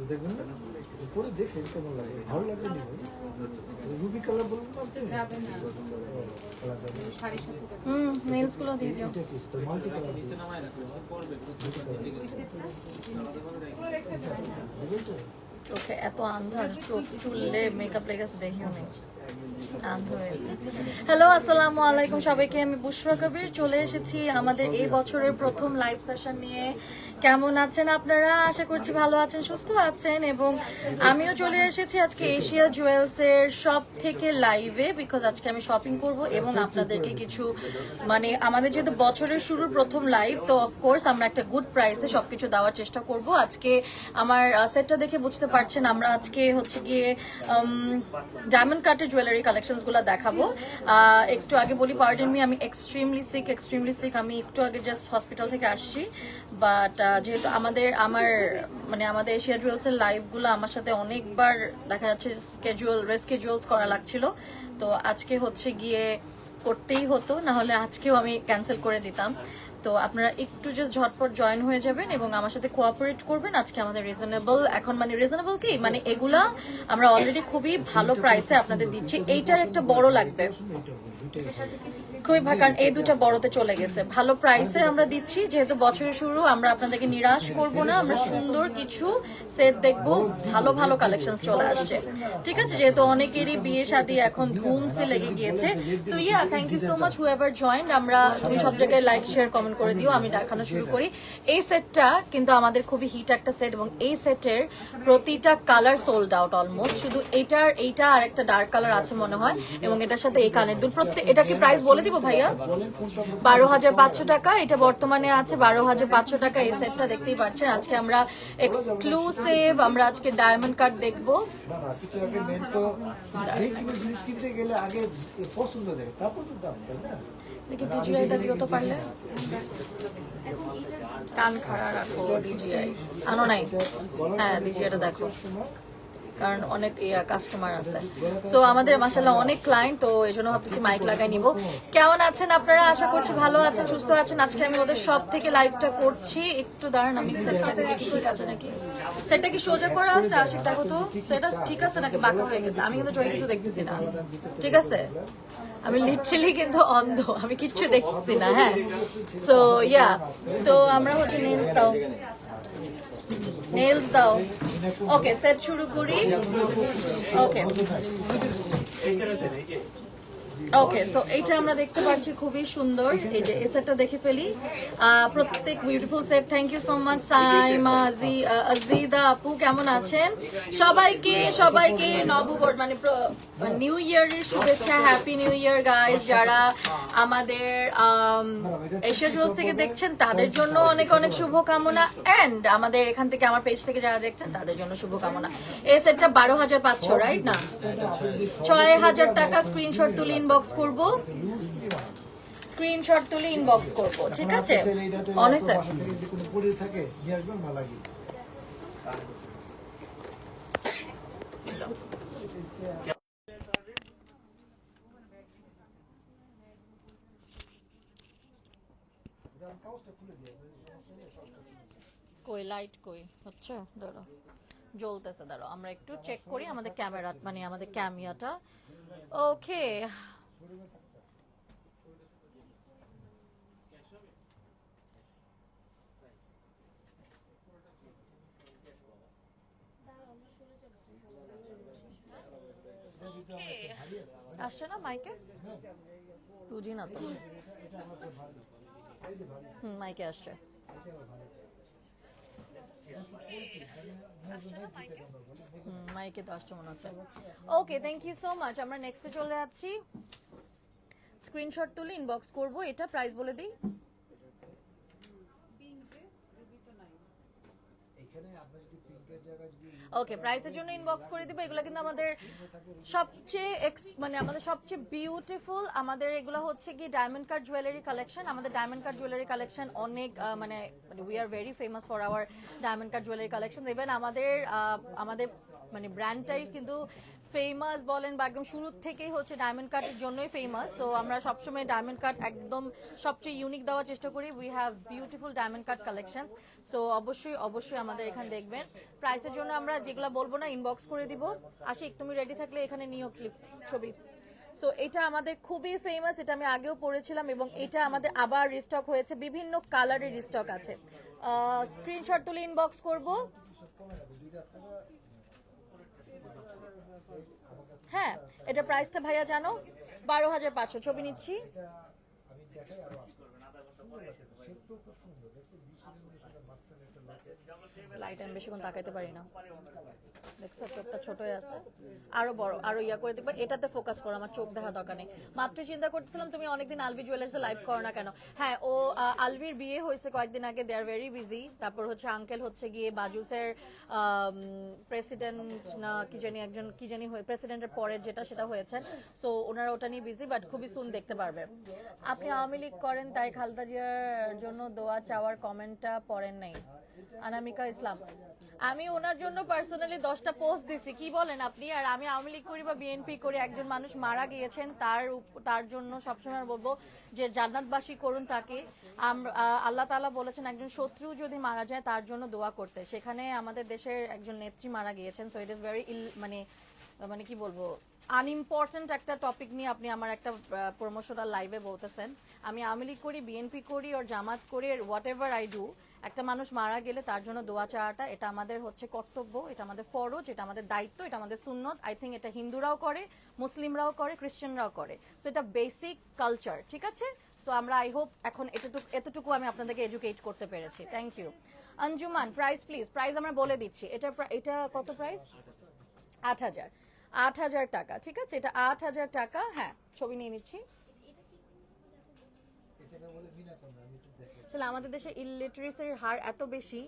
দেখবেন না উপরে দেখে কেমন লাগে ভালো লাগবে না রুবি কালার বলুন না আপনি যাবে না কালার যাবে শাড়ির সাথে যাবে নেলস গুলো দিয়ে দিও এটা কি তো মাল্টি কালার নিচে নামায় রাখো করবে চোখে এত আন্ধার চোখ চুললে মেকআপ লেগেছে দেখিও নেই হ্যালো আসসালামু আলাইকুম সবাইকে আমি বুশরা কবির চলে এসেছি আমাদের এই বছরের প্রথম লাইভ সেশন নিয়ে কেমন আছেন আপনারা আশা করছি ভালো আছেন সুস্থ আছেন এবং আমিও চলে এসেছি আজকে এশিয়া জুয়েলসের শপ থেকে লাইভে বিকজ আজকে আমি শপিং করব এবং আপনাদেরকে কিছু মানে আমাদের যেহেতু বছরের শুরুর প্রথম লাইভ তো অফকোর্স আমরা একটা গুড প্রাইসে সবকিছু দেওয়ার চেষ্টা করব আজকে আমার সেটটা দেখে বুঝতে পারছেন আমরা আজকে হচ্ছে গিয়ে ডায়মন্ড কাটের জুয়েলারি কালেকশনস গুলো দেখাবো একটু আগে বলি পার্ডন মি আমি এক্সট্রিমলি সিক আমি একটু আগে জাস্ট হসপিটাল থেকে আসছি বাট যেহেতু আমাদের এশিয়া জুয়েলসের লাইভগুলো আমার সাথে অনেকবার দেখা যাচ্ছে রেস্কেজুয়ালস করা লাগছিল তো আজকে হচ্ছে গিয়ে করতেই হতো না হলে আজকেও আমি ক্যান্সেল করে দিতাম তো আপনারা একটু জাস্ট ঝটপট জয়েন হয়ে যাবেন এবং আমার সাথে কোঅপারেট করবেন আজকে আমাদের রিজনেবল কি মানে এগুলা আমরা অলরেডি খুবই ভালো প্রাইসে আপনাদের দিচ্ছি এইটার একটা বড় লাগবে খুবই কারণ এই দুটা বড়তে চলে গেছে ভালো প্রাইসে আমরা দিচ্ছি যেহেতু বছরের শুরু আমরা আপনাদেরকে নিরাশ করব না আমরা সুন্দর কিছু সেট দেখবো ভালো ভালো কালেকশন চলে আসছে ঠিক আছে যেহেতু অনেকেরই বিয়ে শাদী এখন ধুমসে লেগে গিয়েছে তো thank you so much however joined আমরা তুমি সব জায়গায় লাইক শেয়ার কমেন্ট করে দিও আমি দেখানো শুরু করি এই সেটটা কিন্তু আমাদের খুবই হিট একটা সেট এবং এই সেটের প্রতিটা কালার সোল্ড আউট অলমোস্ট শুধু এইটা আর একটা ডার্ক কালার আছে মনে হয় এবং এটার সাথে এই কানের দুল এটা কি প্রাইস বলে দিব ভাইয়া 12,500 টাকা এটা বর্তমানে আছে 12,500 টাকা এই সেটটা দেখতেই পাচ্ছেন আজকে আমরা এক্সক্লুসিভ আমরা আজকে ডায়মন্ড কাট দেখবো দেখি ডিজিআইটা দিও তো পারলে কান খাড়া রাখো ডিজিআই আনো নাই হ্যাঁ ডিজিআইটা দেখো কারণ অনেক কাস্টমার আছে সো আমাদের মাশাআল্লাহ অনেক ক্লায়েন্ট তো এই জন্য ভাবতেছি মাইক লাগাই নিব কেমন আছেন আপনারা আশা করছি ভালো আছেন সুস্থ আছেন আজকে আমি ওদের সব থেকে লাইভটা করছি একটু দাঁড়ান আমি সেটটা দেখি ঠিক আছে নাকি সেটটা কি সোজা করা আছে আশিক দেখো তো সেটা ঠিক আছে নাকি বাঁকা হয়ে গেছে আমি কিন্তু জয় কিছু দেখতেছি না ঠিক আছে আমি লিটারালি কিন্তু অন্ধ আমি কিচ্ছু দেখতেছি না হ্যাঁ সো তো আমরা হচ্ছে নেলস দাও ওকে সেট শুরু করি ওকে সো এইটা আমরা দেখতে পাচ্ছি খুবই সুন্দর এই যে এই সেটটা দেখে ফেলি প্রত্যেক beautiful set thank you so much Saima Azida আপু কেমন আছেন সবাইকে নববর্ষ মানে নিউ ইয়ারের শুভেচ্ছা হ্যাপি নিউ ইয়ার গাইস যারা আমাদের এশিয়া জুয়েলস থেকে দেখছেন তাদের জন্য অনেক অনেক শুভকামনা এন্ড আমাদের এখান থেকে আমার পেজ থেকে যারা দেখছেন তাদের জন্য শুভকামনা এই সেটটা 12,500 রাইট না 6,000 টাকা স্ক্রিনশট তুলে ইনবক্স করব ঠিক আছে অনেক স্যার কই লাইট কই হচ্ছে ধরো জ্বলতেছে দাঁড়ো আমরা একটু চেক করি আমাদের ক্যামেরা মানে আমাদের ক্যামিয়াটা ওকে আসছে না মাইকে বুঝি না তো মাইকে আসছে মাইকে তো আসছে মনে হচ্ছে okay thank you so much আমরা নেক্সটে চলে যাচ্ছি স্ক্রিনশট তুলে ইনবক্স করব এটা প্রাইস বলে দিই ওকে প্রাইসের জন্য ইনবক্স করে দিব এগুলো কিন্তু আমাদের সবচেয়ে বিউটিফুল আমাদের এগুলো হচ্ছে কি ডায়মন্ড কাট জুয়েলারি কালেকশন আমাদের ডায়মন্ড কাট জুয়েলারি কালেকশন অনেক মানে we are very famous for our diamond cut jewellery collection even আমাদের মানে ব্র্যান্ডটাই কিন্তু ফেমাস বলেন বা একদম শুরু থেকেই হচ্ছে ডায়মন্ড কাটের জন্যই ফেমাস। সো আমরা সবসময় ডায়মন্ড কাট একদম সবচেয়ে ইউনিক দেওয়ার চেষ্টা করি। We have beautiful diamond cut collections. So অবশ্যই আমাদের এখানে দেখবেন। প্রাইসের জন্য আমরা যেগুলো বলবো না ইনবক্স করে দিব। আশিক তুমি রেডি থাকলে এখানে নিও ক্লিপ ছবি। সো এটা আমাদের খুবই ফেমাস, এটা আমি আগেও পড়েছিলাম এবং এটা আমাদের আবার রিস্টক হয়েছে, বিভিন্ন কালারের রিস্টক আছে। স্ক্রিনশট তুলে ইনবক্স করব। হ্যাঁ, এটা প্রাইসটা ভাইয়া জানো? 12,500। ছবি নিচ্ছি। আমি দেখাই আরো শেপটাও খুব সুন্দর দেখছো, 20 ইঞ্চি মাঝখানে একটা লাইট আমি বেশিক্ষণ তাকাইতে পারি না, দেখছো চোখটা ছোটই আছে, আরো বড় আরো ইয়া করে দেখবে। এটাতে ফোকাস করো, আমার চোখ দেখা দরকার নেই। মাত্র চিন্তা করতেছিলাম তুমি অনেকদিন আলবি জুয়েলার্সে লাইভ করো না কেন। হ্যাঁ, ও আলবির বিয়ে হয়েছে কয়েকদিন আগে, দে আর ভেরি বিজি। তারপর হচ্ছে আঙ্কেল হচ্ছে গিয়ে বাজুসের প্রেসিডেন্ট না কি জানি একজন কি জানি প্রেসিডেন্টের পরের যেটা সেটা হয়েছে। সো ওনারা ওটা নিয়ে বিজি, বাট খুবই সুন দেখতে পারবে। আপনি আওয়ামী লীগ করেন তাই খালেদা জিয়ার জন্য দোয়া চাওয়ার কমেন্টটা পড়েন নাই। অনামিকা ইসলাম, আমি ওনার জন্য পার্সোনালি 10টা পোস্ট দিছি, কি বলেন আপনি? আর আমি আওয়ামী লীগ করি বা বিএনপি করি, একজন মানুষ মারা গিয়েছেন, তার জন্য সবসময় বলবো যে জান্নাতবাসী করুন তাকে। আল্লাহ তাআলা বলেছেন একজন শত্রু যদি মারা যায় তার জন্য দোয়া করতে। সেখানে আমাদের দেশের একজন নেত্রী মারা গিয়েছেন। সো ইট ইজ ভেরি মানে কি বলবো আনইম্পর্টেন্ট একটা টপিক নিয়ে আপনি আমার একটা প্রমোশনাল লাইভে বলতেছেন। আমি আওয়ামী লীগ করি, বিএনপি করি আর জামাত করি, হোয়াট এভার আই ডু, একটা মানুষ মারা গেলে তার জন্য দোয়া চাওয়াটা এটা আমাদের হচ্ছে কর্তব্য, এটা আমাদের ফরজ, এটা আমাদের দায়িত্ব, এটা আমাদের সুন্নত। আই থিঙ্ক এটা হিন্দুরাও করে, মুসলিমরাও করে, খ্রিস্টানরাও করে। সো এটা বেসিক কালচার, ঠিক আছে? সো আমরা আই হোপ এখন এতটুকু আমি আপনাদেরকে এডুকেট করতে পেরেছি। Thank you. Anjuman, price please. Price আমরা বলে দিচ্ছি। এটা কত প্রাইস? 8,000 টাকা, ঠিক আছে? এটা 8,000 টাকা। হ্যাঁ, ছবি নিয়ে নিচ্ছি। আসলে আমাদের দেশে ইলিটারেসির হার এত বেশি,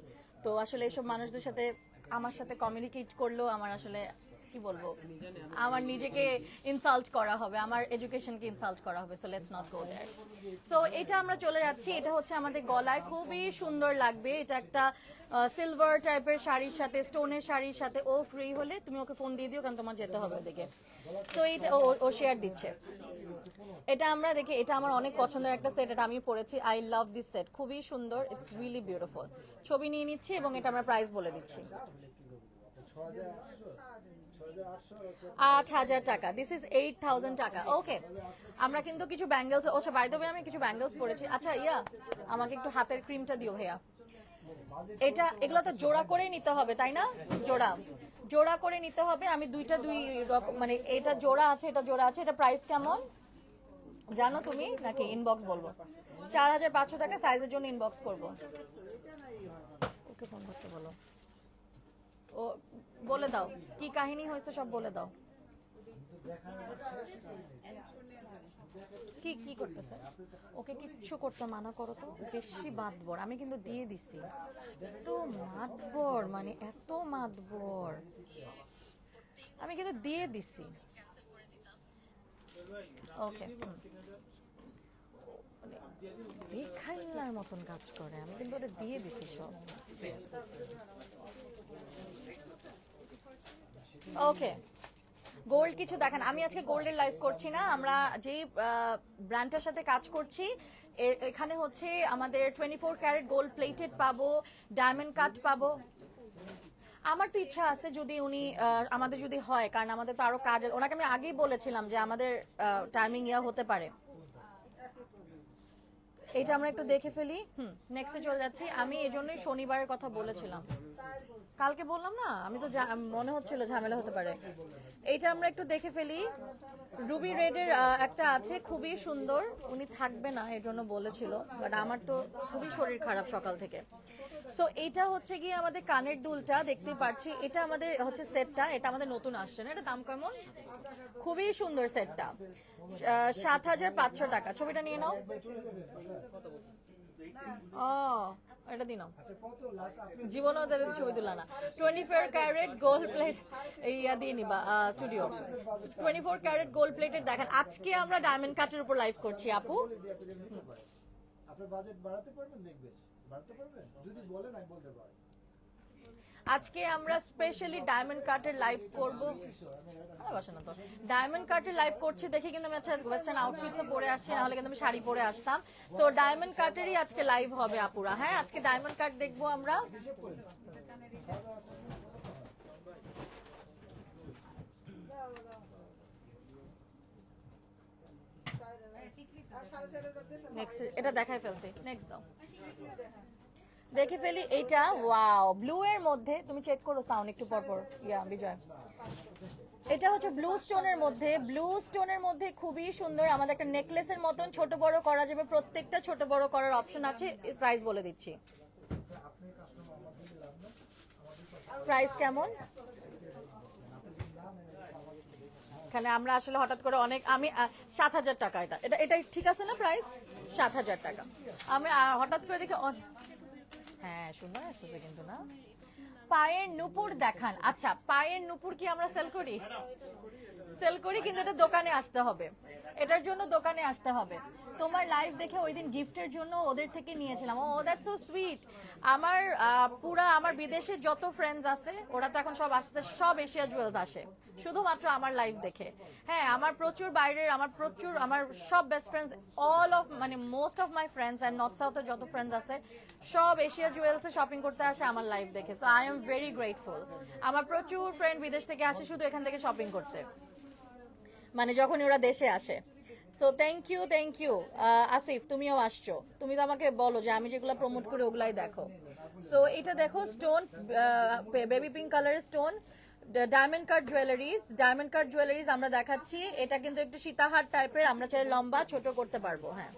তো আসলে এসব মানুষদের সাথে আমার সাথে কমিউনিকেট করলেও আমার আসলে কি বলবো, আমার নিজেকে ইনসাল্ট করা হবে, আমার এডুকেশনকে ইনসাল্ট করা হবে। So let's not go there. So এটা আমরা চলে যাচ্ছি। এটা হচ্ছে আমাদের গলায় খুবই সুন্দর লাগবে। এটা একটা সিলভার টাইপের শাড়ির সাথে, স্টোনের শাড়ির সাথে। ও ফ্রি হলে তুমি ওকে ফোন দিয়ে দিও, কারণ তোমার যেতে হবে ওদিকে। সো এইটা ও শেয়ার দিচ্ছে। এটা আমরা দেখি, এটা আমার অনেক পছন্দের একটা সেট, এটা আমি পরেছি। আই লাভ দিস সেট, খুবই সুন্দর, ইটস রিয়েলি বিউটিফুল। ছবি নিয়ে নিচ্ছি এবং এটা আমরা প্রাইস বলে দিচ্ছি। 8,000 টাকা। দিস ইজ 8,000 টাকা। ওকে, আমরা কিন্তু কিছু ব্যাঙ্গেলস, আচ্ছা বাই দ্য ওয়ে আমি কিছু ব্যাঙ্গেলস পরেছি। আচ্ছা আমাকে একটু হাতের ক্রিমটা দিও ভাইয়া। এগুলো তো জোড়া করে নিতে হবে, তাই না? জোড়া করে নিতে হবে। আমি দুই রকম, মানে এটা জোড়া আছে, এটা জোড়া আছে। এটা প্রাইস কেমন জানো তুমি নাকি ইনবক্স বলবো? 4,500 টাকা। সাইজের জন্য ইনবক্স করবো। ওকে ফোন করতে বলো। ও বলে দাও কি কাহিনী হয়েছে, সব বলে দাও। কি করতেছে? ওকে কিচ্ছু করতে মানা করো তো, বেশি মাতবর। আমি কিন্তু দিয়ে দিছি, এত মাতবর, মানে এত মাতবর আমি কিন্তু দিয়ে দিছি। ওকে, বেখাইলার মতন কাজ করে, আমি কিন্তু ওটা দিয়ে দিছি সব। ওকে, গোল্ড কিছু দেখেন। আমি আজকে গোল্ডের লাইভ করছি না। আমরা যেই ব্র্যান্ডটার সাথে কাজ করছি এখানে হচ্ছে আমাদের 24 ক্যারেট গোল্ড প্লেটেড পাবো, ডায়মন্ড কাট পাবো। আমার তো ইচ্ছা আছে যদি উনি আমাদের যদি হয়, কারণ আমাদের তো আরো কাজ, ওনাকে আমি আগেই বলেছিলাম যে আমাদের টাইমিং হতে পারে। এটা আমরা একটু দেখে ফেলি। নেক্সটে চলে যাচ্ছি। আমি এই জন্যই শনিবারের কথা বলেছিলাম, কালকে বললাম না, আমি তো মনে হচ্ছিল ঝামেলা হতে পারে। এইটা আমরা একটু দেখে ফেলি। রুবি রেডের একটা আছে, খুবই সুন্দর। উনি থাকবে না এর জন্য বলেছিল, বাট আমার তো খুবই শরীর খারাপ সকাল থেকে। সো এইটা হচ্ছে গিয়ে আমাদের কানের দুলটা, দেখতে পাচ্ছি। এটা আমাদের হচ্ছে সেটটা, এটা আমাদের নতুন আসছে না। এটা দাম কেমন? খুবই সুন্দর সেটটা, 7,500 টাকা। ছবিটা নিয়ে নাও। এটা দিন জীবনও ছবি তুলা না। 24 ক্যারেট গোল্ড প্লেট দিয়ে নিবা স্টুডিও। 24 ক্যারেট গোল্ড প্লেটের দেখেন। আজকে আমরা ডায়মন্ড কাটের উপর লাইভ করছি আপু। আপনার বাজেট বাড়াতে পারবেন, দেখবেন বাড়াতে পারবেন যদি বলেন, আমি বলতে পারি। আজকে আমরা স্পেশালি ডায়মন্ড কাটের লাইভ করব। বসে না তো, ডায়মন্ড কাটের লাইভ করছি দেখি কিন্তু আমি আচ্ছা ওয়েস্টার্ন আউটফিটসও পরে আসছি, নাহলে কিন্তু আমি শাড়ি পরে আসতাম। সো ডায়মন্ড কাটেরই আজকে লাইভ হবে আপুরা। হ্যাঁ, আজকে ডায়মন্ড কাট দেখবো আমরা। নেক্সট এটা দেখাই ফেলছি, নেক্সট দাও দেখে ফেলি। এইটা ওয়াও, ব্লু এর মধ্যে তুমি চেক করো সাউন্ড একটু পর পর। ইয়া বিজয়, এটা হচ্ছে ব্লু স্টোনের মধ্যে, ব্লু স্টোনের মধ্যে খুবই সুন্দর। আমাদের একটা নেকলেসের মতন ছোট বড় করা যাবে, প্রত্যেকটা ছোট বড় করার অপশন আছে। প্রাইস বলে দিচ্ছি, প্রাইস কেমন। এখানে আমরা আসলে হঠাৎ করে অনেক, আমি 7,000 টাকা, এটা এটা এটা ঠিক আছে না প্রাইস? 7,000 টাকা। আমি হঠাৎ করে দেখি, হ্যাঁ সুন্দর আসতেছে কিন্তু না। পায়ের নুপুর দেখান। আচ্ছা, পায়ের নুপুর কি আমরা সেল করি? সেল করি, কিন্তু এটা দোকানে আসতে হবে, এটার জন্য দোকানে আসতে হবে। তোমার লাইভ দেখে ওই দিন গিফটের জন্য ওদের থেকে নিয়েছিলাম। ও দ্যাটস সো সুইট। আমার পুরা আমার বিদেশে যত ফ্রেন্ডস আছে ওরা তো এখন সব আসছে, সব এশিয়া জুয়েলস আসে শুধুমাত্র আমার লাইভ দেখে। হ্যাঁ, আমার প্রচুর বাইরের, আমার সব বেস্ট ফ্রেন্ডস, অল অফ মানে most of my friends and north সাউথের যত ফ্রেন্ডস আছে সব এশিয়া জুয়েলসে শপিং করতে আসে আমার লাইভ দেখে। So I am very grateful. আমার প্রচুর ফ্রেন্ড বিদেশ থেকে আসে শুধু এখান থেকে শপিং করতে, মানে যখন ওরা দেশে আসে। তো থ্যাংক ইউ আসিফ, তুমিও আসছো। তুমি তো আমাকে বলো যে আমি যেগুলো প্রমোট করি ওগুলাই দেখো। সো এটা দেখো, স্টোন, বেবি পিঙ্ক কালারের stone, diamond cut jewelleries. Diamond cut jewelleries আমরা দেখাচ্ছি। এটা কিন্তু একটু সীতাহার টাইপের, আমরা চাই লম্বা ছোট করতে পারবো। হ্যাঁ,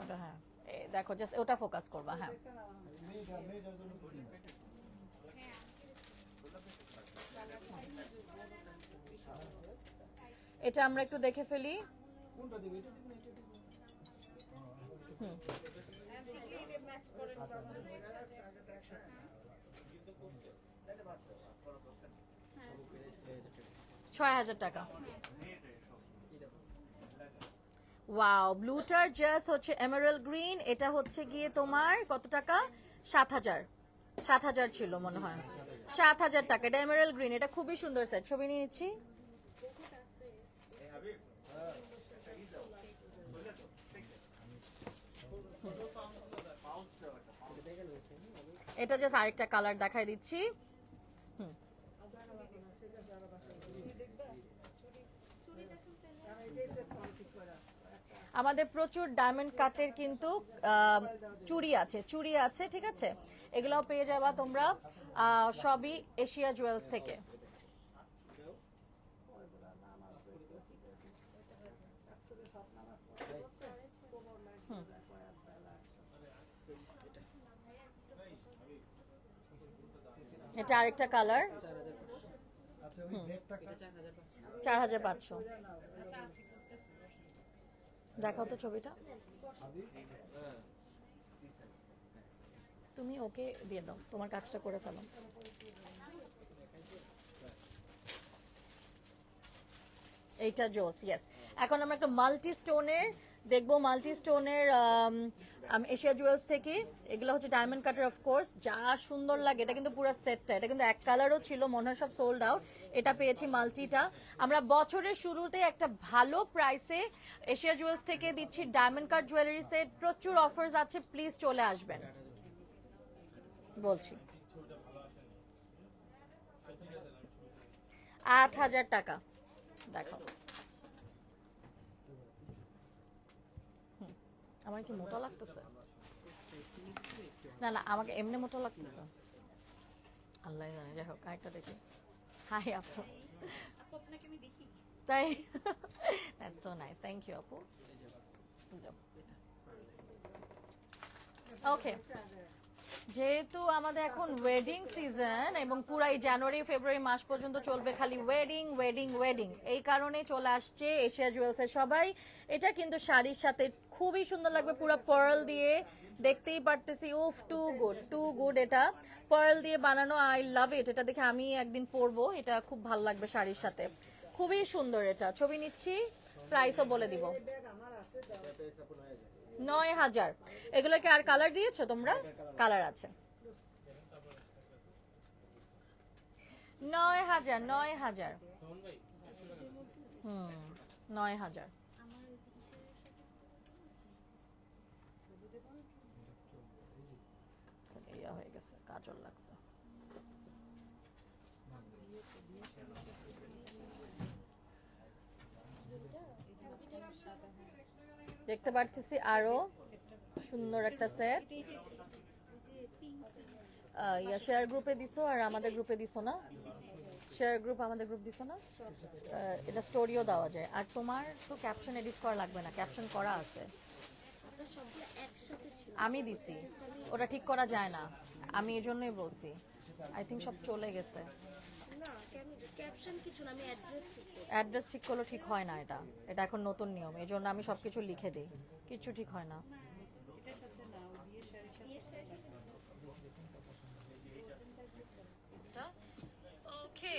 ওটা হ্যাঁ দেখো, জাস্ট ওটা ফোকাস করবা। হ্যাঁ, এটা আমরা একটু দেখে ফেলি। হুম, 6,000 টাকা। ওয়াও, ব্লুটার জাস্ট হচ্ছে এমারাল্ড গ্রিন। এটা হচ্ছে গিয়ে তোমার কত টাকা? 7,000 ছিল মনে হয়, 7,000 টাকা। এটা এমারাল্ড গ্রিন, এটা খুবই সুন্দর সেট। ছবি নিয়ে নিচ্ছি। এটা জাস্ট আরেকটা কালার দেখাই দিচ্ছি। হুম, আমাদের প্রচুর ডায়মন্ড কাটের কিন্তু চুড়ি আছে, ঠিক আছে? এগুলো পেয়ে যাবা তোমরা সবই এশিয়া জুয়েলস থেকে। এটা আরেকটা কালার, 4,500। দেখাও তো ছবিটা, তুমি ওকে দিয়ে দাও, তোমার কাজটা করে ফেলো। এইটা জোস, ইয়েস। এখন আমরা একটা মাল্টি স্টোনের দেখবো, মাল্টি স্টোনের এশিয়া জুয়েলস থেকে। এগুলো হচ্ছে ডায়মন্ড কাটার, অফ কোর্স যা সুন্দর লাগে। এটা কিন্তু পুরো সেটটা, এটা কিন্তু এক কালারও ছিল মনে হয়, সব সোল্ড আউট। এটা পেয়েছি মাল্টিটা। আমরা বছরের শুরুতে একটা ভালো প্রাইসে এশিয়া জুয়েলস থেকে দিচ্ছি ডায়মন্ড কাট জুয়েলারি সেট। প্রচুর অফার্স আছে, প্লিজ চলে আসবেন বলছি। 8,000 টাকা। দেখো, আমার কি মোটা লাগতেছে? না না, আমাকে এমনি মোটা লাগতেছে, আল্লাহ জানে। যাই হোক, আরেকটা দেখি। হাই আপু, তাই? That's so nice, thank you আপু। ওকে, যেহেতু আমাদের এখন ওয়েডিং সিজন এবং পুরাই জানুয়ারি ফেব্রুয়ারি মাস পর্যন্ত চলবে খালি ওয়েডিং ওয়েডিং ওয়েডিং, এই কারণে চলে আসছে এশিয়া জুয়েলসের সবাই। এটা কিন্তু শাড়ির সাথে খুবই সুন্দর লাগবে, পুরো পার্ল দিয়ে, দেখতেই পারতেছি। উফ, টু গুড। এটা পার্ল দিয়ে বানানো, আই লাভ ইট। এটা দেখে আমি একদিন পরবো, এটা খুব ভালো লাগবে শাড়ির সাথে, খুবই সুন্দর। এটা ছবি নিচ্ছি। প্রাইসও বলে দিব। 9,000। এগুলোকে আর কালার দিয়েছো তোমরা? কালার আছে। 9,000 9,000। 9,000। ইয়া হয়ে গেছে, কাজল লাগছে। দেখতে পাচ্ছি আরো সুন্দর একটা সেট। ইয়া শেয়ার গ্রুপে দিছো আর আমাদের গ্রুপে দিছো না? শেয়ার গ্রুপ আমাদের গ্রুপ দিছো না? এটা স্টোরিও দেওয়া যায়। আর তোমার তো ক্যাপশন এডিট করা লাগবে না, ক্যাপশন করা আছে। আমি দিছি, ওটা ঠিক করা যায় না, আমি এই জন্যই বলছি। আই থিঙ্ক সব চলে গেছে। অ্যাড্রেস ঠিক করলে ঠিক হয় না, এটা এটা এখন নতুন নিয়ম, এই জন্য আমি সবকিছু লিখে দিই, কিছু ঠিক হয় না। ওকে,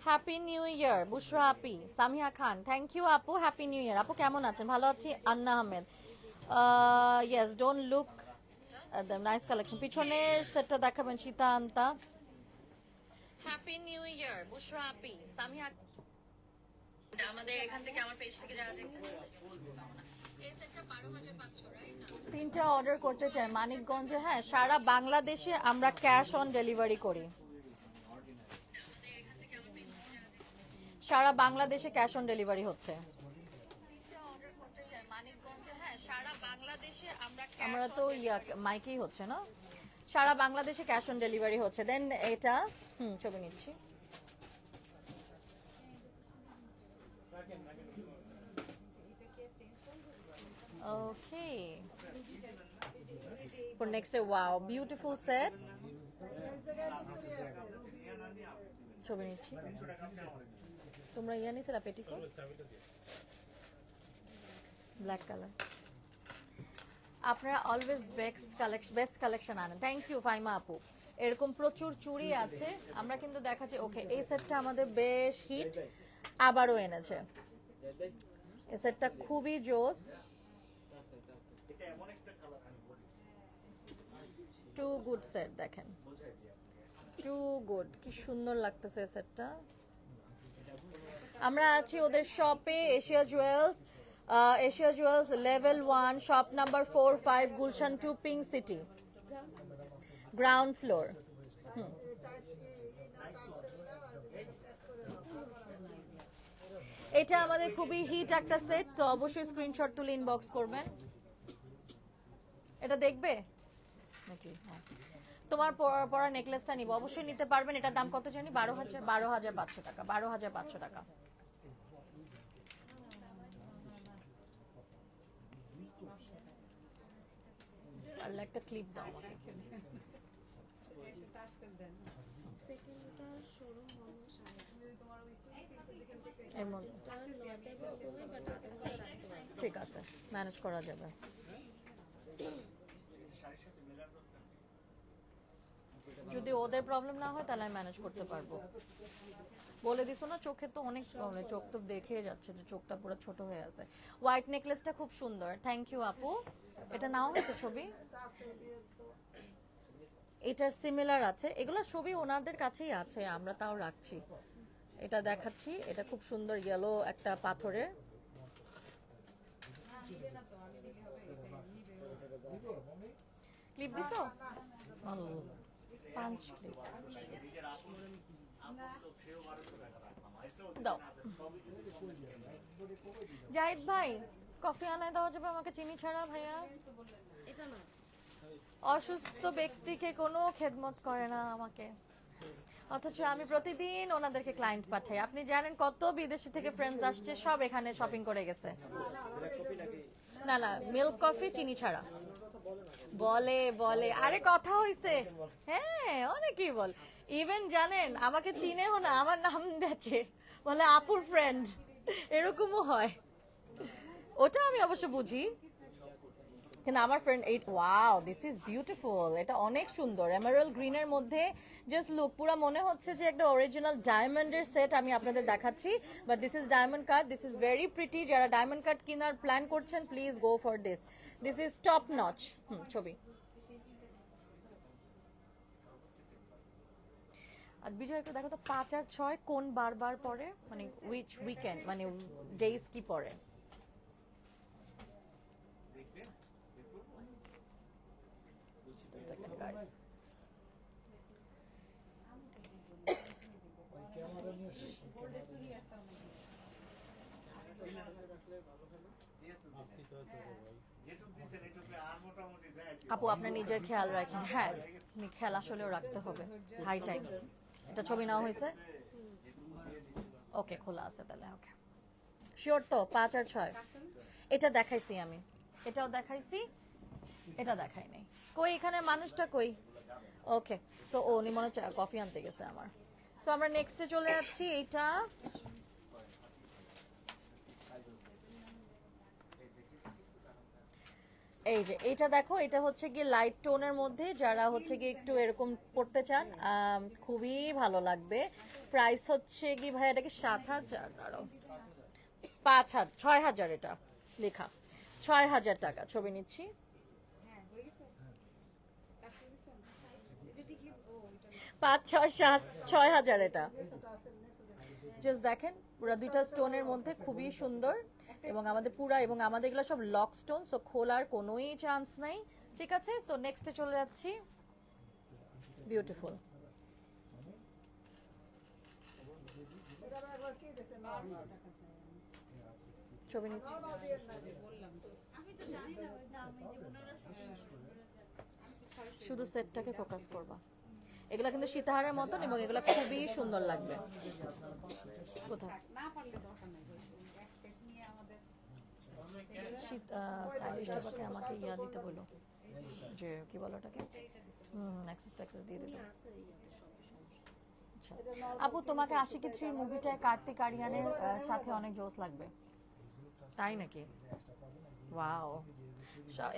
happy new year Bushra Api, Samia Khan, thank you আপু, হ্যাপি নিউ ইয়ার। আপু কেমন আছেন? ভালো আছি। আন্না Ahmed, yes, don't look nice collection. পিছনের সেটটা দেখাবেন সীতা আন্তা। হ্যাপি নিউ ইয়ার বুশরা আপি, সামিয়া। আমাদের এখান থেকে, আমার পেজ থেকে যারা দেখতেছেন এই সেটটা 12,500, রাইট? তিনটা অর্ডার করতে চাই মানিকগঞ্জে। হ্যাঁ, সারা বাংলাদেশে আমরা ক্যাশ অন ডেলিভারি করি। সারা বাংলাদেশে ক্যাশ অন ডেলিভারি হচ্ছে। আমরা তো মাইকেই হচ্ছে না, সারা বাংলাদেশে ক্যাশ অন ডেলিভারি হচ্ছে। দেন এটা ছবি নিচ্ছি। ওকে, for next day, wow, beautiful set. ছবি নিচ্ছি। তোমরা ইয়া নিছিলা পেটিকোট ব্ল্যাক কালার। আপনারা অলওয়েজ বেস্ট কালেকশন আনেন, থ্যাংক ইউ ফাইমা আপু। এরকম প্রচুর চুড়ি আছে, আমরা কিন্তু দেখাচ্ছি। ওকে, এই সেটটা আমাদের বেশ হিট, আবারও এনেছে। এই সেটটা খুবই জোস, টু গুড সেট। দেখেন, টু গুড, কি সুন্দর লাগতেছে সেটটা। আমরা আছি ওদের শপে, Asia jewels level 1, shop number 4-5, Gulshan 2, pink city, ground floor. এটা আমাদের খুবই হিট একটা সেট, তো অবশ্যই স্ক্রিনশট তুলে ইনবক্স করবেন। এটা দেখবে নাকি? তোমার পরা নেকলেসটা নিব, অবশ্যই নিতে পারবেন। এটার দাম কত জানি? 12,500 টাকা। 12,500 টাকা। আল্লাহ, একটা ক্লিপ দাও আমাকে। ঠিক আছে, ম্যানেজ করা যাবে। যদি ওদের প্রবলেম না হয় তাহলে আমি ম্যানেজ করতে পারবো। বলে দিছো না, চোখে তো অনেক প্রবলেম, চোখ তো দেখে যাচ্ছে যে চোখটা পুরো ছোট হয়ে আছে। হোয়াইট নেকলেসটা খুব সুন্দর, থ্যাংক ইউ আপু। এটা নাও হয়েছে ছবি, এটার সিমিলার আছে। এগুলো ছবি ওনাদের কাছেই আছে, আমরা তাও রাখছি। এটা দেখাচ্ছি, এটা খুব সুন্দর, ইয়েলো একটা পাথরের। ক্লিপ দিছো? 5 ক্লিপ দাও। জাহিদ ভাই, কফি আনায় দেওয়া যাবে আমাকে চিনি ছাড়া? ভাইয়া, অসুস্থ ব্যক্তিকে কোনো খেদমত করে না আমাকে, অথচ আমি প্রতিদিন ওনাদেরকে ক্লায়েন্ট পাঠাই। আপনি জানেন কত বিদেশি থেকে ফ্রেন্ডস আসছে, সব এখানে শপিং করে গেছে। না না, মিল্ক কফি চিনি ছাড়া। বলে আরে কথা হইছে, হ্যাঁ অনেকেই বল। ইভেন জানেন আমাকে চিনেও না, আমার নাম দেখে বলে আপুর ফ্রেন্ড, এরকমও হয়। ওটা আমি অবশ্য বুঝি, কিন্তু আমার ফ্রেন্ড এই ওয়াও দিস ইজ বিউটিফুল, এটা অনেক সুন্দর এমারাল্ড গ্রিনের মধ্যে। জাস্ট লুক, পুরো মনে হচ্ছে যে একটা অরিজিনাল ডায়মন্ডের সেট আমি আপনাদের দেখাচ্ছি, but this is diamond cut, this is very pretty. যারা ডায়মন্ড কাট কেনার প্ল্যান করছেন please go for this, this is top notch. ছবি আর বিজয় একটু দেখো তো 5 আর 6 কোন বারবার পরে, মানে উইচ উইকেন্ড, মানে ডেজ কি পরে? Second, guys. ক্যামেরা নিয়ে এসে আপু আপনার নিজের খেয়াল রাখেন। হ্যাঁ, খেয়াল আসলেও রাখতে হবে, হাই টাইম। এটা ছবি নেওয়া হয়েছে, ওকে খোলা আছে তাহলে, ওকে শিওর তো 5 আর 6? এটা দেখাইছি আমি, এটাও দেখাইছি, এটা দেখাই নাই। কই এখানে মানুষটা কই? ওকে, সো ও উনি মনে হচ্ছে কফি আনতে গেছে আমার। সো আমরা নেক্সটে চলে যাচ্ছি। এইটা এই যে এইটা দেখো, এটা হচ্ছে গিয়ে লাইট টোনের মধ্যে, যারা হচ্ছে গিয়ে একটু এরকম পড়তে চান খুবই ভালো লাগবে। প্রাইস হচ্ছে কি ভাই, এটা কি 7,000? দাঁড়াও, 5,000 6,000 এটা লেখা, 6,000 টাকা। ছবি নিচ্ছি। 5 6 7 6,000 এটা। জাস্ট দেখেন পুরো দুইটা স্টোনের মধ্যে খুবই সুন্দর, এবং আমাদের পুরা, এবং আমাদের এগুলো সব লক স্টোন, সো খোলার কোনোই চান্স নাই। ঠিক আছে, সো নেক্সটে চলে যাচ্ছি। বিউটিফুল, ছবি নিচ্ছি। শুধু সেটটাকে ফোকাস করবা, এগুলা কিন্তু সীতাহারের মতন, এবং এগুলা খুবই সুন্দর লাগবে। কোথায় স্টাইলিশ টাকাকে আমাকে ইয়া দিতে বলো, যে কি বলো ওটাকে, অ্যাক্সেস ট্যাক্সেস দিয়ে দিতে। আচ্ছা আপু, তোমাকে আশিকি 3 মুভিটায় কার্তিক আরিয়ানের সাথে অনেক জোস লাগবে। তাই নাকি? ওয়াও,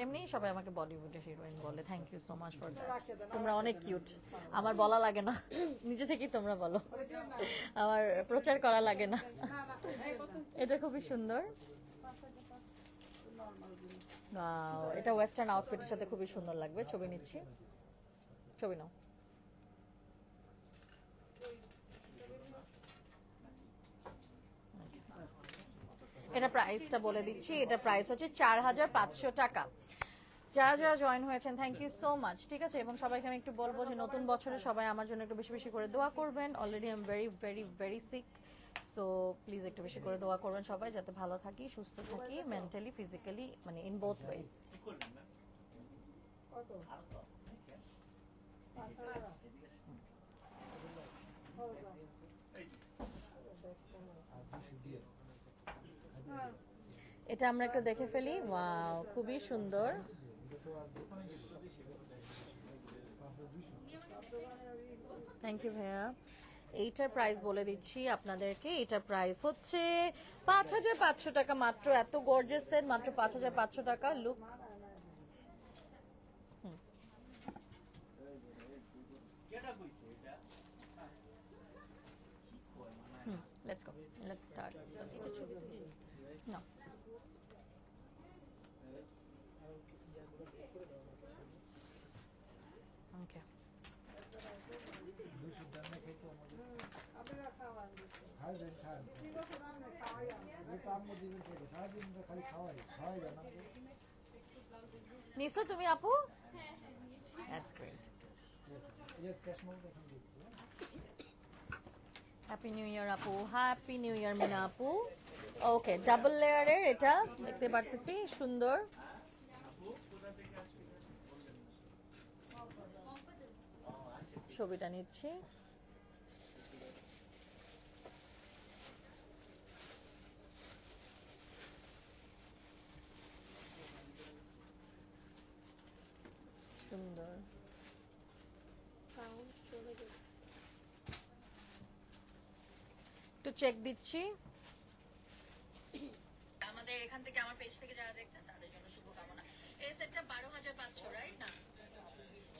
এমনি সবাই আমাকে বলিউডের হিরোইন বলে। Thank you so much for that. তোমরা অনেক কিউট, আমার বলা লাগে না, নিজে থেকেই তোমরা বলো, আমার প্রচার করা লাগে না। এটা খুবই সুন্দর, এটা ওয়েস্টার্ন আউটফিটের সাথে খুবই সুন্দর লাগবে। ছবি নিচ্ছি, ছবি নাও। এটা প্রাইসটা বলে দিচ্ছি, এটা প্রাইস হচ্ছে 4,500 টাকা। যারা যারা জয়েন হয়েছেন থ্যাংক ইউ সো মাচ। ঠিক আছে, এবং সবাইকে আমি একটু বলবো যে নতুন বছরে সবাই আমার জন্য একটু বেশি বেশি করে দোয়া করবেন। Already I am very very very sick, so please একটু বেশি করে দোয়া করবেন সবাই, যাতে ভালো থাকি, সুস্থ থাকি, মেন্টালি ফিজিক্যালি, মানে ইন বোথ ওয়েজ। এটা আমরা একটু দেখে ফেলি। ওয়াও, খুবই সুন্দর। থ্যাংক ইউ ভাইয়া। এইটার প্রাইস বলে দিচ্ছি আপনাদেরকে, এটার প্রাইস হচ্ছে 5,500 টাকা মাত্র। এত গর্জিয়াস সেট মাত্র 5,500 টাকা। Look, let's go, let's start. এটা ছবি না, ওকে। নিশো তুমি আপু? That's great. Happy new year আপু, হ্যাপি নিউ ইয়ার মিনা আপু। ওকে, ডাবল লেয়ারের এটা দেখতে পারতেছি, সুন্দর। ছবিটা নিচ্ছি। সুন্দর, একটু চেক দিচ্ছি। আমাদের এখান থেকে, আমার পেজ থেকে যারা দেখছেন তাদের জন্য শুভকামনা। এই সেটটা 12,500 রাইট না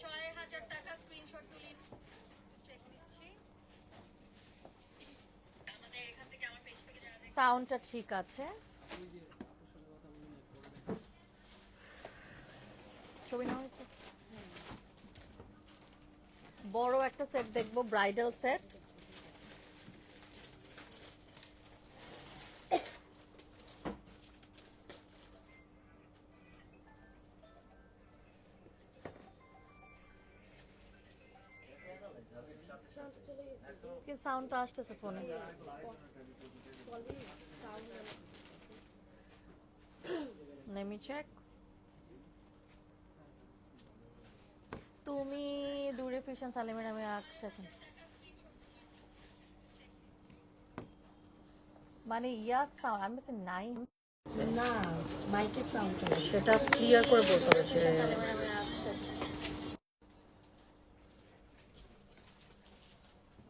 6,000 টাকা স্ক্রিনশট তুলি চেক দিচ্ছি আমাদের এখান থেকে আমার পেজ থেকে যারা সাউন্ডটা ঠিক আছে ছবি না হয়েছে বড় একটা সেট দেখবো ব্রাইডাল সেট কি সাউন্ডটা আসতেছে ফোনে let me check তুমি দূরে ফিশন সালিমের নামে একসাথে মানে ইয়া সাউন্ড আমি বলছি নাই না মাইকের সাউন্ড চলে গেছে। সেটা ক্লিয়ার করে বলতে হবে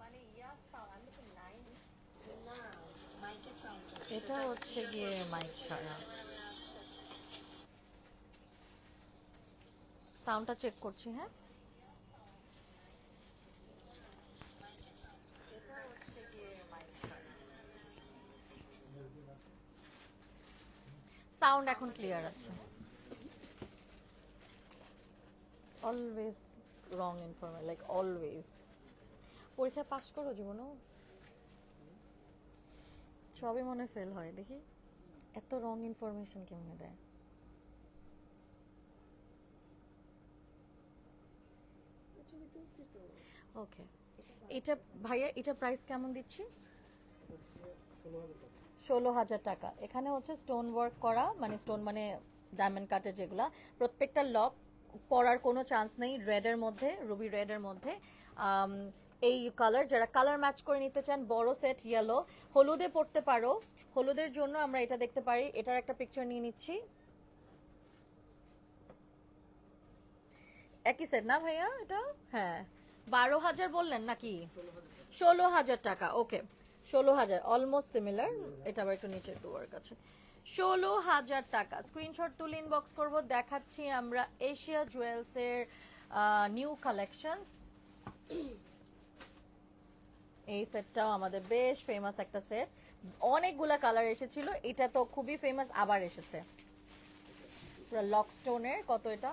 মানে ইয়া সাউন্ড আমি বলছি নাই না মাইকের সাউন্ড চলে গেছে। এটা হচ্ছে গিয়ে মাইক ছাড়া সাউন্ডটা চেক করছি হ্যাঁ সাউন্ড এখন ক্লিয়ার আছে always wrong information like always পরীক্ষা পাস করো জীবনও সবই মনে ফেল হয় দেখি এত রং ইনফরমেশন কেমনে দেয় ওকে এটা ভাইয়া এটা প্রাইস কেমন দিচ্ছি 16,000 টাকা এখানে হচ্ছে স্টোন ওয়ার্ক করা মানে স্টোন মানে ডায়মন্ড কাটের যেগুলা প্রত্যেকটা লক পরার কোনো চান্স নেই রেডের মধ্যে রুবি রেডের মধ্যে এই কালার যারা কালার ম্যাচ করে নিতে চান বড় সেট ইয়েলো হলুদে পড়তে পারো হলুদের জন্য আমরা এটা দেখতে পারি এটার একটা পিকচার নিয়ে নিচ্ছি একই সেট না ভাইয়া এটা হ্যাঁ 12,000 বললেন নাকি 16,000 টাকা ওকে 16,000 অলমোস্ট সিমিলার এটা আবার একটু নিচে একটু ওয়ার্ক আছে 16,000 টাকা স্ক্রিনশট তুলে ইনবক্স করব দেখাচ্ছি আমরা এশিয়া জুয়েলস এর নিউ কালেকশনস এই সেটটাও আমাদের বেশ ফেমাস একটা সেট অনেকগুলা কালার এসেছিল এটা তো খুবই ফেমাস আবার এসেছে পুরো লক স্টোনের কত এটা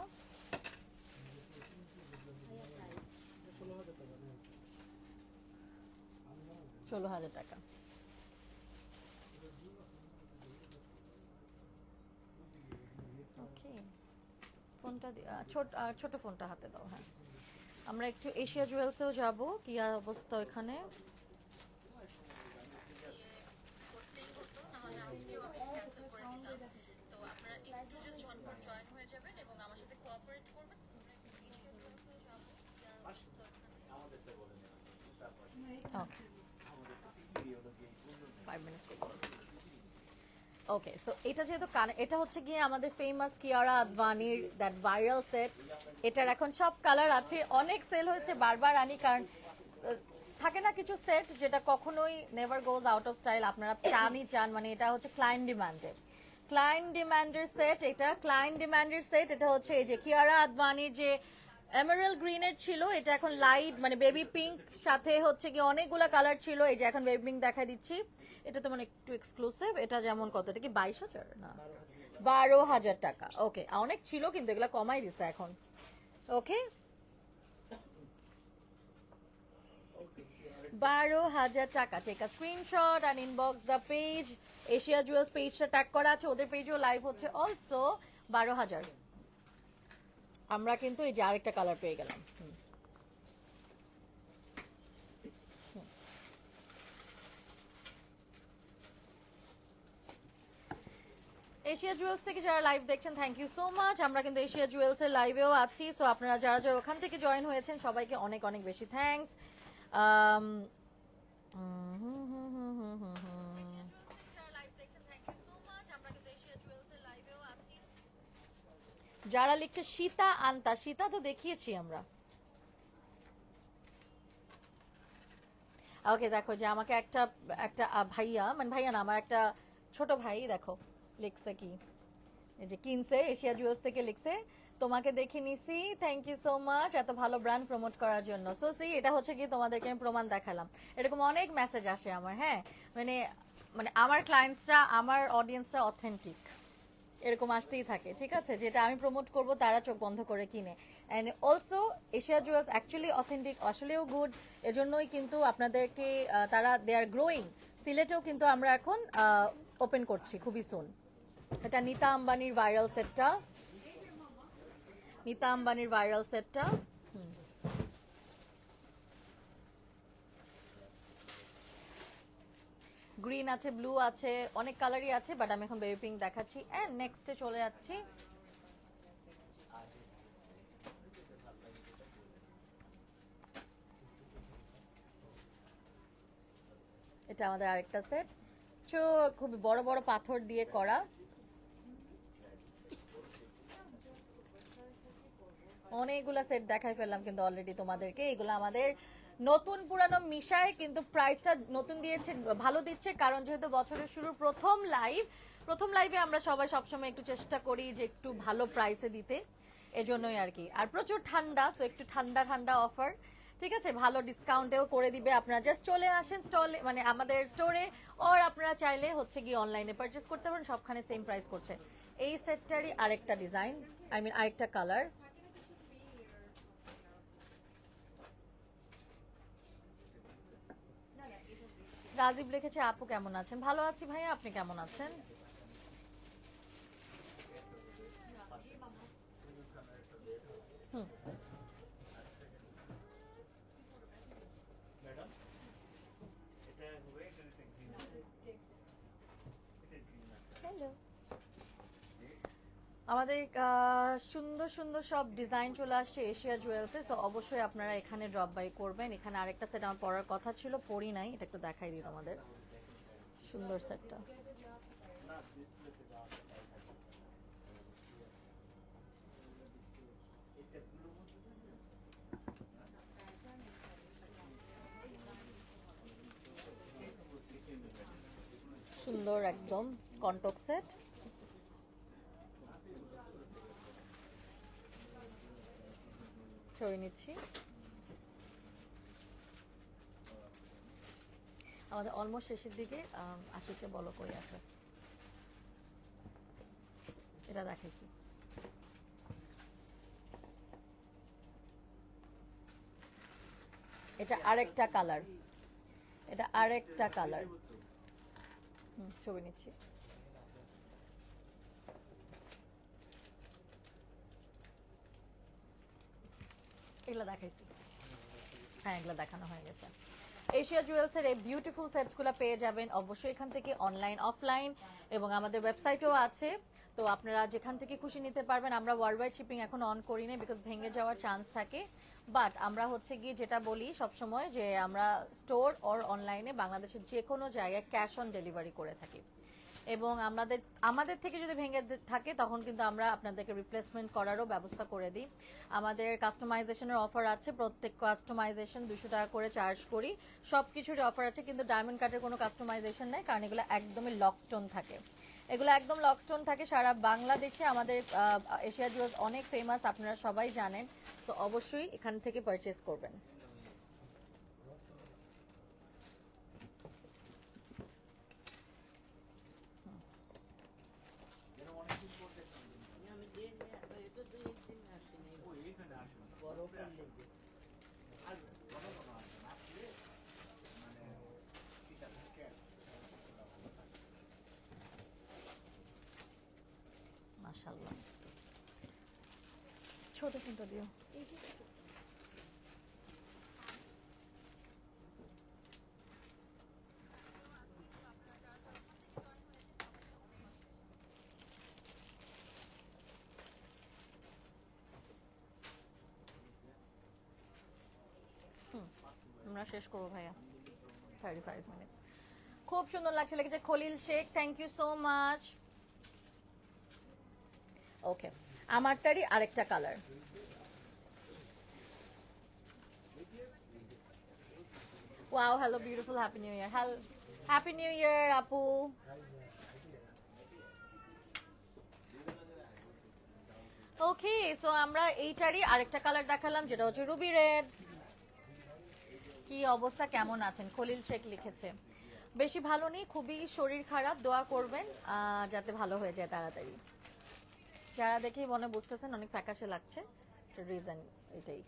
16,000 টাকা ওকে ফোনটা ছোট ফোনটা হাতে দাও হ্যাঁ আমরা একটু এশিয়া জুয়েলসেও যাব কি অবস্থা ওখানে তো আপনারা একটু জাস্ট ঝটপট জয়েন হয়ে যাবেন এবং আমার সাথে কোঅপারেট করবেন এশিয়া জুয়েলসেও যাব ওকে 5 minutes ওকে সো এটা যেহেতু এটা হচ্ছে গিয়ে আমাদের ফেমাস কিয়ারা আদভানির দ্যাট ভাইরাল সেট এটার এখন সব কালার আছে অনেক সেল হয়েছে বারবার আনি কারণ থাকে না কিছু সেট যেটা কখনোই never goes out of style আপনারা চান মানে এটা হচ্ছে ক্লায়েন্ট ডিমান্ডের সেট এটা ক্লায়েন্ট ডিমান্ডের সেট এটা হচ্ছে এই যে কিয়ারা আদভানির যে এমারেল্ড গ্রিনের ছিল এটা এখন লাইট মানে বেবি পিঙ্ক সাথে হচ্ছে কি অনেকগুলা কালার ছিল এই যে এখন বেবি পিঙ্ক দেখা দিচ্ছি এটা তো মানে একটু এক্সক্লুসিভ এটা যেমন কত এটা কি 22,000 না 12,000 টাকা ওকে অনেক ছিল কিন্তু এগুলা কমাই দিছে এখন ওকে 12,000 টাকা take a screenshot and inbox the page Asia Jewels পেজটা ট্যাগ করা আছে ওদের পেজও লাইভ হচ্ছে অলসো 12,000 আমরা কিন্তু এই যে আরেকটা কালার পেয়ে গেলাম এশিয়া জুয়েলস থেকে যারা লাইভ দেখছেন থ্যাংক ইউ সো মাচ আমরা কিন্তু এশিয়া জুয়েলস এর লাইভেও আছি সো আপনারা যারা যারা ওখান থেকে জয়েন হয়েছেন সবাইকে অনেক অনেক বেশি থ্যাঙ্কস যারা লিখছে সীতা আন্তা সীতা তো দেখিয়েছি আমরা ওকে দেখো যে আমাকে একটা একটা ভাইয়া মানে ভাইয়া না আমার একটা ছোট ভাই দেখো লিখছে কি এই যে কিনছে এশিয়া জুয়েলস থেকে লিখছে তোমাকে দেখে নিছি, থ্যাংক ইউ সো মাচ এত ভালো ব্র্যান্ড প্রমোট করার জন্য। সো সি এটা হচ্ছে কি তোমাদেরকে আমি প্রমাণ দেখালাম। এরকম অনেক মেসেজ আসে আমার, হ্যাঁ মানে মানে আমার ক্লায়েন্টসরা আমার অডিয়েন্সটা অথেন্টিক, এরকম আসতেই থাকে, ঠিক আছে। যেটা আমি প্রমোট করব তারা চোখ বন্ধ করে কিনে। And also Asia jewels actually authentic, আসলেও গুড, এজন্যই কিন্তু আপনাদেরকে তারা দে আর গ্রোয়িং। সিলেটেও কিন্তু আমরা এখন ওপেন করছি খুবই সুন। এটা নিতা আম্বানির ভাইরাল সেটটা, নিতা আম্বানির ভাইরাল সেটটা। গ্রিন আছে, ব্লু আছে, অনেক কালারই আছে, বাট আমি এখন বেবি পিঙ্ক দেখাচ্ছি। এন্ড নেক্সটে চলে যাচ্ছি, এটা আমাদের আরেকটা সেট, খুব বড় বড় পাথর দিয়ে করা, অনেকগুলা সেট দেখাই ফেললাম কিন্তু অলরেডি তোমাদেরকে। এগুলো আমাদের নতুন পুরানো মিশায়, কিন্তু প্রাইসটা নতুন দিয়েছে, ভালো দিচ্ছে, কারণ যেহেতু বছরের শুরুর প্রথম লাইভে আমরা সবাই সবসময় একটু চেষ্টা করি যে একটু ভালো প্রাইসে দিতে, এজন্যই আর কি। আর প্রচুর ঠান্ডা, সো একটু ঠান্ডা ঠান্ডা অফার, ঠিক আছে, ভালো ডিসকাউন্টেও করে দিবে। আপনারা জাস্ট চলে আসেন স্টলে, মানে আমাদের স্টোরে, ওর আপনারা চাইলে হচ্ছে গিয়ে অনলাইনে পারচেস করতে পারেন, সবখানে সেম প্রাইস করছে। এই সেটটারই আরেকটা ডিজাইন, আই মিন আরেকটা কালার, রাজীব লিখেছে আপু কেমন আছেন? ভালো আছি ভাইয়া, আপনি কেমন আছেন? হ্যালো, আমাদের সুন্দর সুন্দর সব ডিজাইন চলে আসছে এশিয়া জুয়েলসে, সো অবশ্যই আপনারা এখানে ড্রপ বাই করবেন। এখানে আরেকটা সেট আমার পরার কথা ছিল, পরি নাই, এটা একটু দেখাই দিই তোমাদের, সুন্দর সেটটা। সুন্দর একদম কন্টক সেট, ছবি নিচ্ছি। আমাদের অলমোস্ট শেষের দিকে, আশিকে বলো কই আছে, এটা দেখাইছি। এটা আরেকটা কালার, এটা আরেকটা কালার, ছবি নিচ্ছি। এগুলো দেখাইছি, হ্যাঁ এগুলো দেখানো হয়ে গেছে। এশিয়া জুয়েলসের এই বিউটিফুল সেটসগুলো পেয়ে যাবেন অবশ্যই এখান থেকে, অনলাইন অফলাইন, এবং আমাদের ওয়েবসাইটও আছে, তো আপনারা যেখান থেকে খুশি নিতে পারবেন। আমরা ওয়ার্ল্ড ওয়াইড শিপিং এখন অন করি না, বিকজ ভেঙে যাওয়ার চান্স থাকে, বাট আমরা হচ্ছে গিয়ে যেটা বলি সবসময় যে আমরা স্টোর অর অনলাইনে বাংলাদেশের যে কোনো জায়গায় ক্যাশ অন ডেলিভারি করে থাকি, এবং আমাদের থেকে যদি ভেঙে থাকে তখন কিন্তু আমরা আপনাদেরকে রিপ্লেসমেন্ট করারও ব্যবস্থা করে দিই। আমাদের কাস্টমাইজেশনের অফার আছে, প্রত্যেক কাস্টমাইজেশন 200 টাকা করে চার্জ করি, সবকিছুরই অফার আছে, কিন্তু ডায়মন্ড কাটের কোনো কাস্টমাইজেশন নেই, কারণ এগুলো একদমই লকস্টোন থাকে, এগুলো একদম লকস্টোন থাকে সারা বাংলাদেশে। আমাদের এশিয়া জুয়েলস অনেক ফেমাস, আপনারা সবাই জানেন, তো অবশ্যই এখান থেকে পারচেস করবেন। মাশাআল্লাহ, ছোট কিন্তু দিও। আমরা শেষ করবো ভাইয়া, 35 মিনিটস। খুব সুন্দর লাগছে, লিখেছে Khalil Sheikh, thank you so much. Okay, আমারটারই আরেকটা colour, wow, hello beautiful, happy new year, happy new year আপু। ওকে, সো আমরা এইটারই আরেকটা কালার দেখালাম, যেটা হচ্ছে রুবি রেড। কি অবস্থা, কেমন আছেন? খলিল শেখ লিখেছে বেশি ভালো নেই, খুবই শরীর খারাপ, দোয়া করবেন যাতে ভালো হয়ে যায় তাড়াতাড়ি। চেহারা দেখেই মনে বুঝতেছেন অনেক ফ্যাকাশে লাগছে, রিজন এটাই।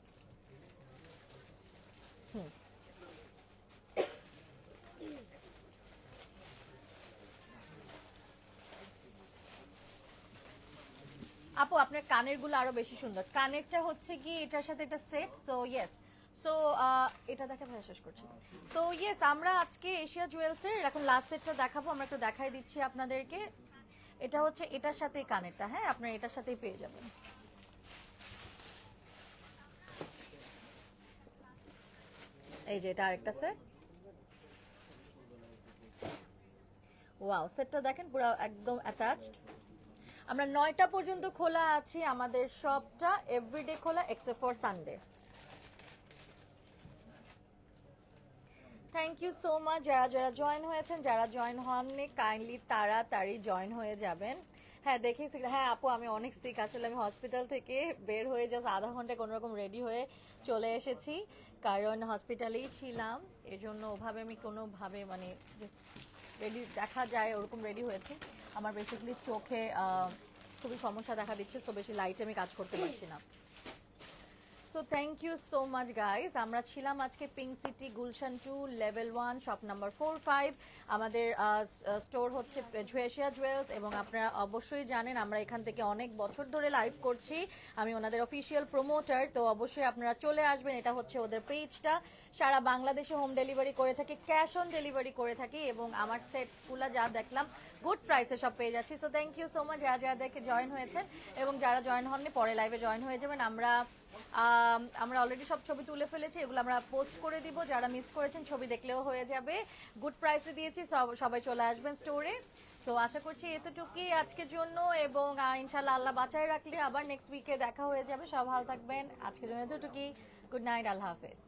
আপু আপনার কানের গুলো আরো বেশি সুন্দর। কানেরটা হচ্ছে কি এটার সাথে এটা সেট, সো ইয়েস। সো এটা দেখে ভাই শেষ করছি। তো ইয়েস, আমরা আজকে এশিয়া জুয়েলসের এখন লাস্ট সেটটা দেখাবো, আমরা একটু দেখাই দিচ্ছি আপনাদেরকে। এটা হচ্ছে এটার সাথেই কানেরটা, হ্যাঁ আপনারা এটার সাথেই পেয়ে যাবেন। এই যে এটা আরেকটা সেট। ওয়াও, সেটটা দেখেন পুরো একদম অ্যাটাচড। আমরা 9টা পর্যন্ত খোলা আছি, আমাদের শপটা এভরিডে খোলা except for Sunday. Thank you so much যারা যারা জয়েন হয়েছেন, যারা জয়েন হননি কাইন্ডলি তাড়াতাড়ি জয়েন হয়ে যাবেন। হ্যাঁ দেখেছি, হ্যাঁ আপু আমি অনেক সিক, আসলে আমি হসপিটাল থেকে বের হয়ে জাস্ট আধা ঘন্টায় কোনোরকম রেডি হয়ে চলে এসেছি, কারণ হসপিটালেই ছিলাম, এজন্য ওভাবে আমি কোনোভাবে মানে রেডি দেখা যায় ওরকম রেডি হয়েছি। আমার বেসিক্যালি চোখে খুবই সমস্যা দেখা দিচ্ছে, সো বেশি লাইটে আমি কাজ করতে পারছি না। So thank you so much guys. আমরা ছিলাম আজকে pink city Gulshan 2 level 1 shop number 45। আমাদের স্টোর হচ্ছে এশিয়া জুয়েলস, এবং আপনারা অবশ্যই জানেন আমরা এখান থেকে অনেক বছর ধরে লাইভ করছি, আমি ওনাদের অফিসিয়াল প্রমোটার, তো অবশ্যই আপনারা চলে আসবেন। এটা হচ্ছে ওদের পেজটা, সারা বাংলাদেশে হোম ডেলিভারি করে থাকি, ক্যাশ অন ডেলিভারি করে থাকি, এবং আমার সেটগুলো যা দেখলাম গুড প্রাইসে সব পেয়ে যাচ্ছি। So thank you so much যারা যারা দেখে জয়েন হয়েছেন, এবং যারা জয়েন হননি পরে লাইভে জয়েন হয়ে যাবেন। আমরা অলরেডি সব ছবি তুলে ফেলেছি, এগুলো আমরা পোস্ট করে দিব, যারা মিস করেছেন ছবি দেখলেও হয়ে যাবে। গুড প্রাইসে দিয়েছি, সবাই চলে আসবেন স্টোরে। তো আশা করছি এতটুকুই আজকের জন্য, এবং ইনশাল্লাহ আল্লাহ বাঁচায় রাখলে আবার নেক্সট উইকে দেখা হয়ে যাবে। সব ভালো থাকবেন, আজকের জন্য এতটুকুই। গুড নাইট, আল্লাহ হাফেজ।